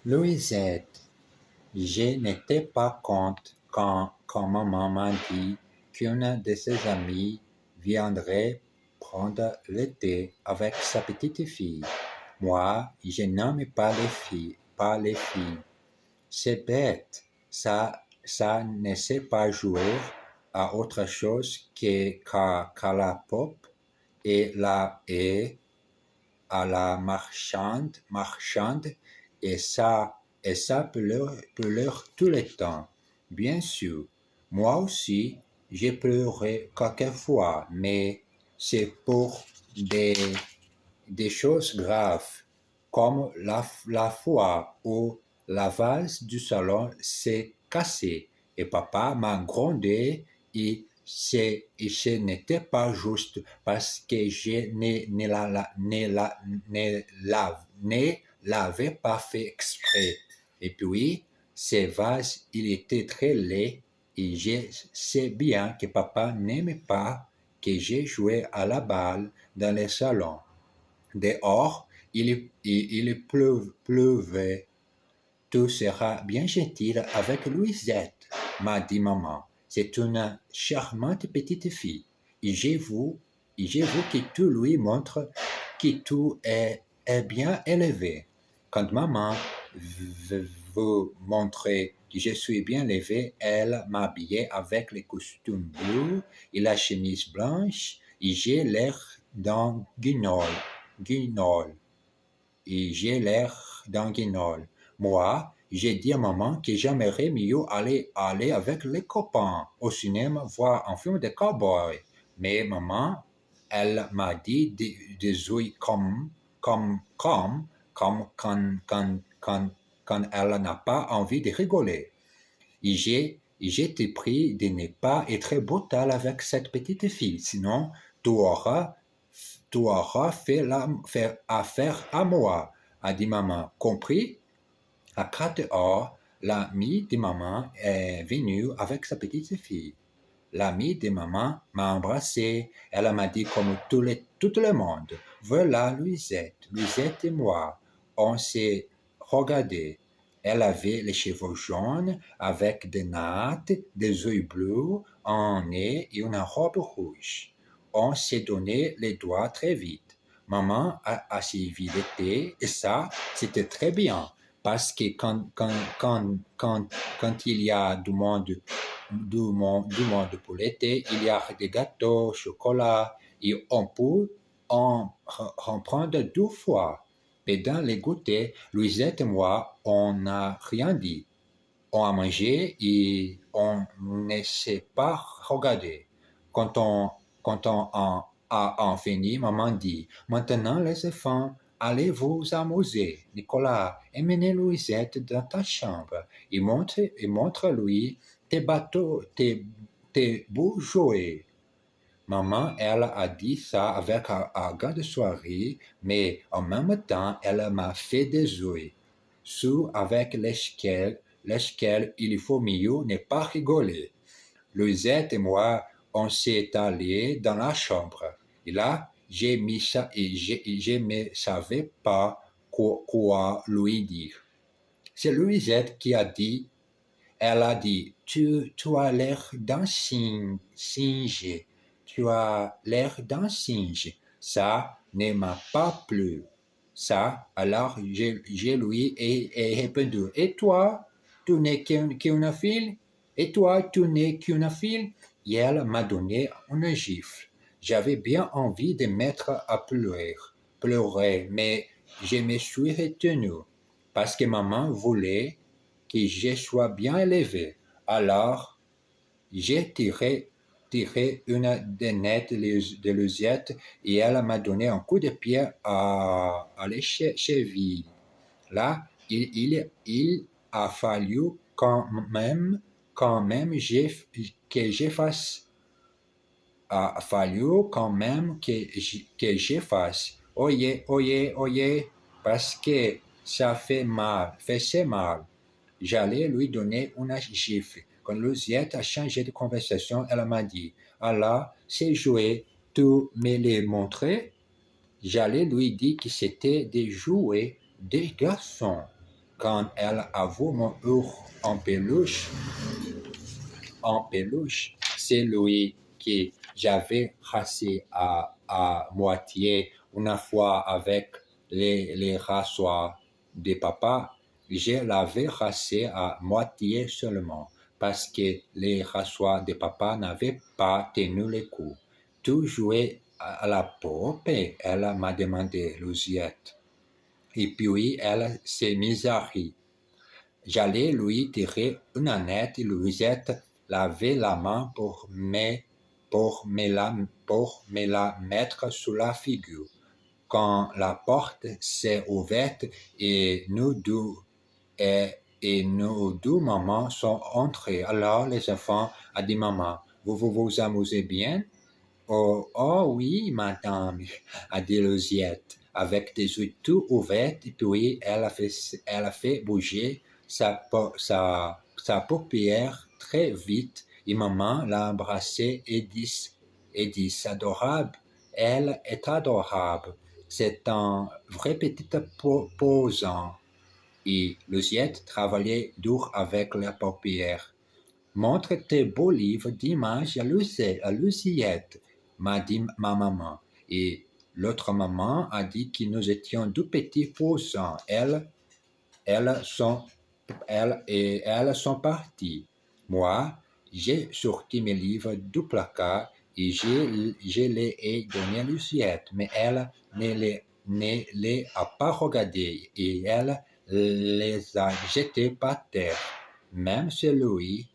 Louisette, je n'étais pas compte quand maman m'a dit qu'une de ses amies viendrait prendre le thé avec sa petite fille. Moi, je n'aime pas les filles. C'est bête, ça ne sait pas jouer à autre chose qu'à la pop et à la marchande et ça pleure tout le temps. Bien sûr, moi aussi, j'ai pleuré quelquefois, mais c'est pour des, des choses graves, comme la fois où la vase du salon s'est cassée et papa m'a grondé et ce n'était pas juste parce que je ne l'avais pas fait exprès. Et puis, ce vase, il était très laid et je sais bien que papa n'aimait pas que j'ai joué à la balle dans le salon. Dehors, il pleuvait. Tout sera bien gentil avec Louisette, m'a dit maman. C'est une charmante petite fille. Et je veux que tu lui montres que tout est bien élevé. Quand maman veut montrer que je suis bien élevé, elle m'habillait avec le costume bleu et la chemise blanche et j'ai l'air d'un guignol. Et j'ai l'air d'un guignol. Moi, j'ai dit à maman que j'aimerais mieux aller avec les copains au cinéma voir un film de cowboy. Mais maman, elle m'a dit des oui comme quand elle n'a pas envie de rigoler. Et j'ai été pris de ne pas être brutal avec cette petite fille, sinon tu auras, fait affaire à moi, a dit maman. Compris? À 4 heures, l'ami de maman est venu avec sa petite fille. L'ami de maman m'a embrassé. Elle m'a dit comme tout le monde, voilà Louisette. Louisette et moi, on s'est regardé. Elle avait les cheveux jaunes avec des nattes, des yeux bleus, un nez et une robe rouge. On s'est donné les doigts très vite. Maman a suivi l'été et ça, c'était très bien. Parce que quand il y a du monde pour l'été, il y a des gâteaux, chocolat, et on peut en prendre 2 fois. Mais dans les goûters, Louisette et moi, on n'a rien dit. On a mangé et on ne s'est pas regardé. Quand on a fini, maman dit, maintenant les enfants, allez vous amuser. Nicolas, emmenez Louisette dans ta chambre et montre-lui tes bateaux, tes beaux jouets. Maman, elle a dit ça avec un gars de soirée, mais en même temps, elle m'a fait des yeux, ceux avec lesquels il faut mieux ne pas rigoler. Louisette et moi, on s'est allés dans la chambre. Et là, je ne savais pas quoi lui dire. C'est Louisette qui a dit, elle a dit, tu as l'air d'un singe. Tu as l'air d'un singe. Ça ne m'a pas plu. Ça, alors je lui ai répondu, et toi, tu n'es qu'une fille? Et toi, tu n'es qu'une fille? Et elle m'a donné une gifle. J'avais bien envie de mettre à pleurer, mais je me suis retenu parce que maman voulait que je sois bien élevé. Alors, j'ai tiré une des nettes de Louisette et elle m'a donné un coup de pied à la cheville. Là, il a fallu que je fasse, a fallu quand même que je fasse. Oyez, oyez, oyez, parce que ça faisait mal. J'allais lui donner une gifle. Quand Louisette a changé de conversation, elle m'a dit, alors, ces jouets, tu me les montrais? J'allais lui dire que c'était des jouets des garçons. quand elle a vu mon ours en peluche, c'est lui que j'avais rassé à moitié une fois avec les rasoirs de papa. Je l'avais rassé à moitié seulement parce que les rasoirs de papa n'avaient pas tenu le coup. Tu jouais à la poupée, elle m'a demandé Louisiette. Et puis elle s'est mise à rire. J'allais lui tirer une annette et Louisette lavait la main pour me la mettre sous la figure. Quand la porte s'est ouverte et nous deux mamans sont entrées, alors les enfants ont dit maman, vous amusez bien? Oh, oh oui, madame, a dit Louisiette, avec des yeux tout ouverts, et puis elle a fait bouger sa paupière très vite, et maman l'a embrassée et dit, c'est adorable, elle est adorable, c'est un vrai petit posant. Et Louisiette travaillait dur avec la paupière. Montre tes beaux livres d'images à Luciette, m'a dit ma maman. Et l'autre maman a dit que nous étions deux petits posants. Elles sont parties. Moi, j'ai sorti mes livres du placard et je les ai donnés à Luciette, mais elle ne les a pas regardés et elle les a jetés par terre. Même celui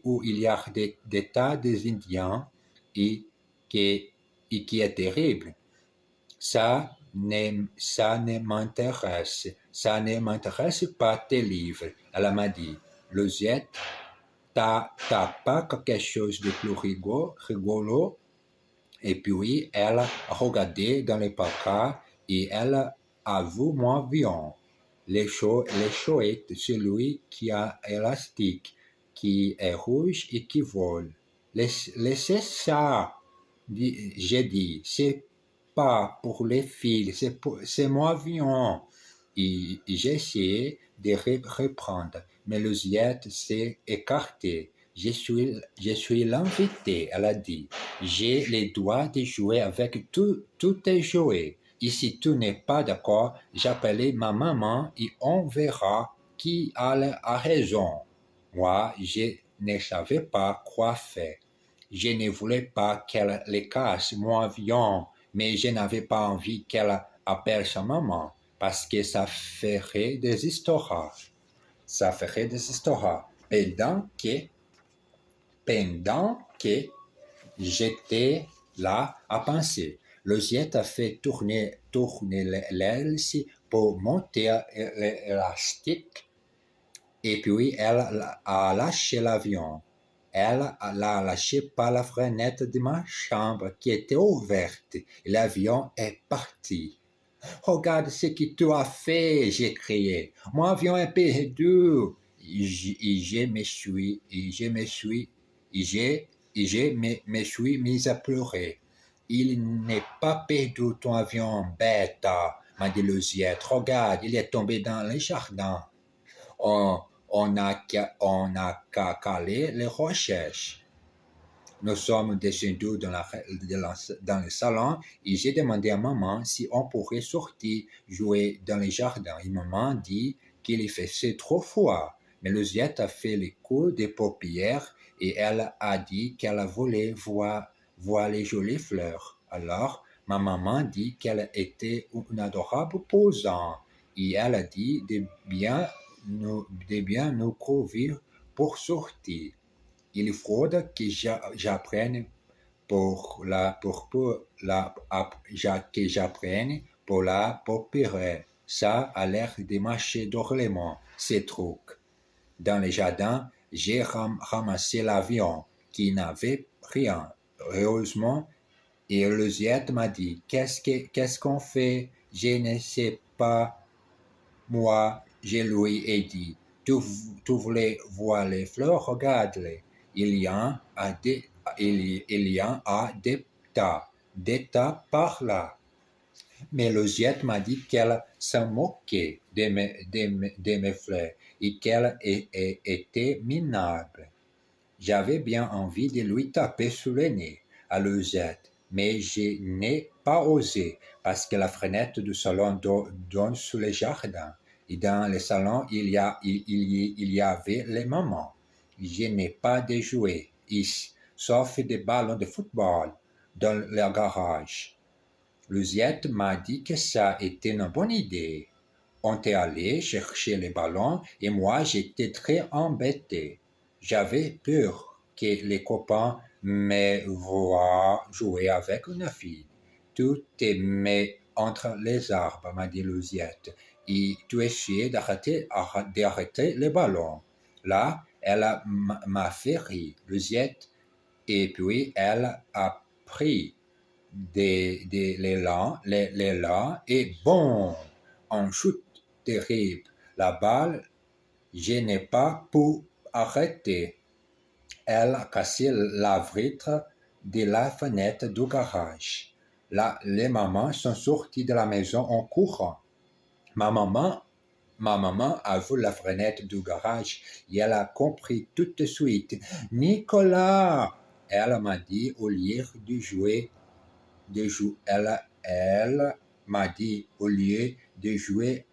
où il y a des tas d'Indiens et qui est terrible. Ça ne m'intéresse pas tes livres. Elle m'a dit, Louisiette, t'as pas quelque chose de plus rigolo? Et puis, elle a regardé dans les placards et elle a vu mon avion. Les chouettes, celui qui a élastique, qui est rouge et qui vole. Laissez ça, j'ai dit, c'est pas pour les filles, c'est mon avion. Et j'ai essayé de reprendre, mais Louisiette s'est écartée. Je suis l'invité, elle a dit. J'ai les droits de jouer avec tous tes jouets. Et si tu n'es pas d'accord, j'appellerai ma maman et on verra qui a raison. Moi, je ne savais pas quoi faire. Je ne voulais pas qu'elle les casse, mon avion, mais je n'avais pas envie qu'elle appelle sa maman parce que ça ferait des histoires. Ça ferait des histoires. Pendant que j'étais là à penser, Louisiette a fait tourner l'hélice pour monter l'élastique et puis elle a lâché l'avion. Elle l'a lâché par la fenêtre de ma chambre qui était ouverte et l'avion est parti. Regarde ce que tu as fait, j'ai crié. Mon avion est perdu. Je me suis mis à pleurer. Il n'est pas perdu ton avion, bête, m'a dit Louisiette. Regarde, il est tombé dans le jardin. On n'a qu'à caler les recherches. Nous sommes descendus dans le salon et j'ai demandé à maman si on pourrait sortir jouer dans le jardin. Et maman dit qu'il faisait trop froid. Mais Louisiette a fait le coup des paupières et elle a dit qu'elle voulait voir les jolies fleurs. Alors, ma maman dit qu'elle était une adorable posant et elle a dit de bien nous couvrir pour sortir. Il faudra que j'apprenne pour la paupière. Ça a l'air de marcher drôlement, ces trucs. Dans le jardin, j'ai ramassé l'avion qui n'avait rien. Heureusement, et Louisiette m'a dit, qu'est-ce qu'on fait? Je ne sais pas. Moi, je lui ai dit, tu voulais voir les fleurs, regarde-les. Il y en a des tas par là. Mais Luziette m'a dit qu'elle se moquait de mes fleurs et qu'elle était minable. J'avais bien envie de lui taper sous le nez à Luziette, mais je n'ai pas osé parce que la fenêtre du salon donne sur le jardin. Et dans le salon, il y avait les mamans. Je n'ai pas de jouets ici, sauf des ballons de football dans le garage. Luziette m'a dit que ça était une bonne idée. On est allé chercher les ballons et moi j'étais très embêté. J'avais peur que les copains me voient jouer avec une fille. Tout est mis entre les arbres, m'a dit Luziette, et tu essayais d'arrêter les ballons. Là, elle m'a fait rire, Luziette, et puis elle a pris l'élan et bon, en chute terrible. La balle, je n'ai pas pu arrêter. Elle a cassé la vitre de la fenêtre du garage. Là, les mamans sont sorties de la maison en courant. Ma maman, ma maman a vu la fenêtre du garage et elle a compris tout de suite. Nicolas, elle m'a dit au lieu de jouer elle m'a dit au lieu de jouer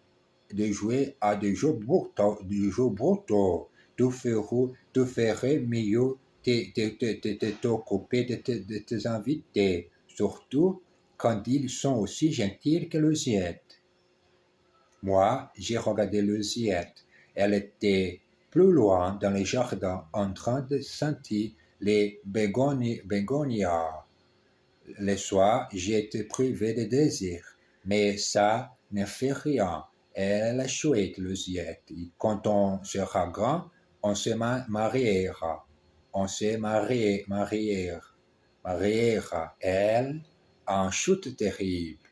à des jeux brutaux, tu ferais mieux de t'occuper de tes invités, surtout quand ils sont aussi gentils que Luziette. Moi, j'ai regardé Luziette. Elle était plus loin dans le jardin en train de sentir les bégonias. Le soir, j'ai été privé de désir, mais ça ne fait rien. Elle est chouette, Luziette. Et quand on sera grand, on se mariera. On se mariera. Elle, en chute terrible.